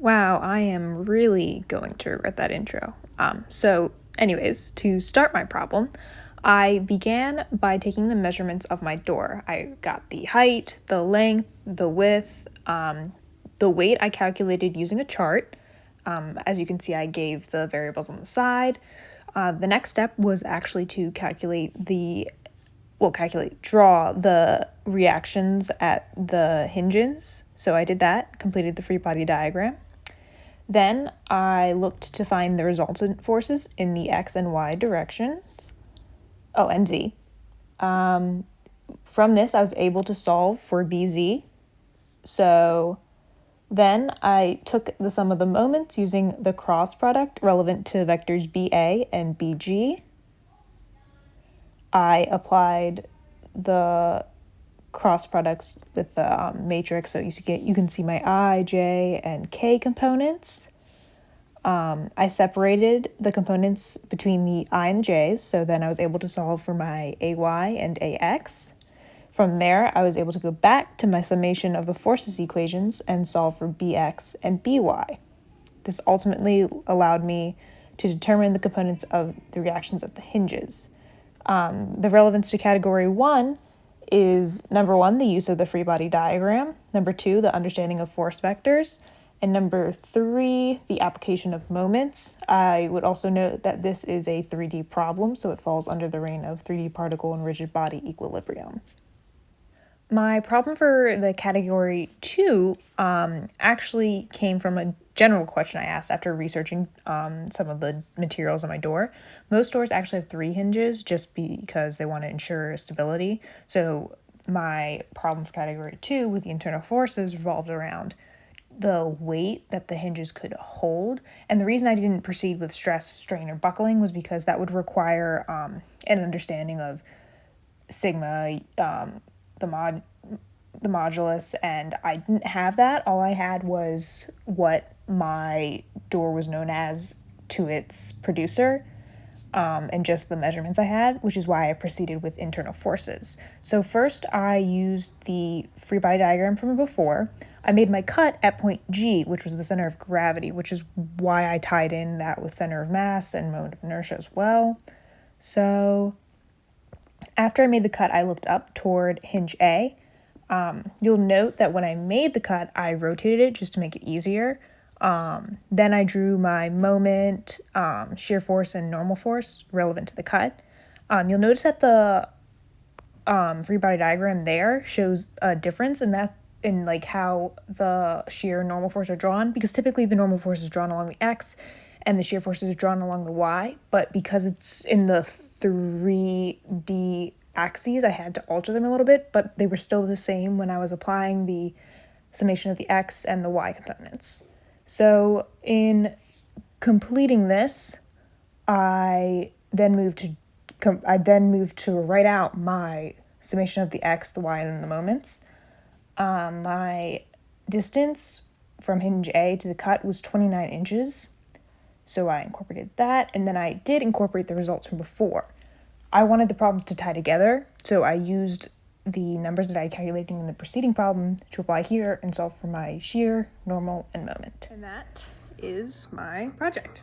Wow, I am really going to regret that intro. Anyways, to start my problem, I began by taking the measurements of my door. I got the height, the length, the width, the weight I calculated using a chart. As you can see, I gave the variables on the side. The next step was actually to draw the reactions at the hinges. So I did that, completed the free body diagram. Then I looked to find the resultant forces in the X and Y directions. Oh, and Z. From this, I was able to solve for BZ. So then I took the sum of the moments using the cross product relevant to vectors BA and BG. I applied the cross products with the matrix, so you can see my I, J, and K components. I separated the components between the I and the J's, so then I was able to solve for my AY and AX. From there, I was able to go back to my summation of the forces equations and solve for BX and BY. This ultimately allowed me to determine the components of the reactions of the hinges. The relevance to category 1 is number 1, the use of the free body diagram, number 2, the understanding of force vectors, and number 3, the application of moments. I would also note that this is a 3D problem, so it falls under the reign of 3D particle and rigid body equilibrium. My problem for the category 2 actually came from a general question I asked after researching some of the materials on my door. Most doors actually have 3 hinges just because they want to ensure stability. So my problem for category 2 with the internal forces revolved around the weight that the hinges could hold. And the reason I didn't proceed with stress, strain, or buckling was because that would require an understanding of sigma, the modulus, and I didn't have that. All I had was what my door was known as to its producer, and just the measurements I had, which is why I proceeded with internal forces. So first I used the free body diagram from before. I made my cut at point G, which was the center of gravity, which is why I tied in that with center of mass and moment of inertia as well. So after I made the cut, I looked up toward hinge A. You'll note that when I made the cut, I rotated it just to make it easier. Then I drew my moment, shear force, and normal force relevant to the cut. You'll notice that the free body diagram there shows a difference in like how the shear and normal force are drawn, because typically the normal force is drawn along the X and the shear force is drawn along the Y, but because it's in the 3D axes, I had to alter them a little bit, but they were still the same when I was applying the summation of the X and the Y components. So in completing this, I then moved to write out my summation of the X, the Y, and then the moments. My distance from hinge A to the cut was 29 inches. So I incorporated that, and then I did incorporate the results from before. I wanted the problems to tie together, so I used the numbers that I calculated in the preceding problem to apply here and solve for my shear, normal, and moment. And that is my project.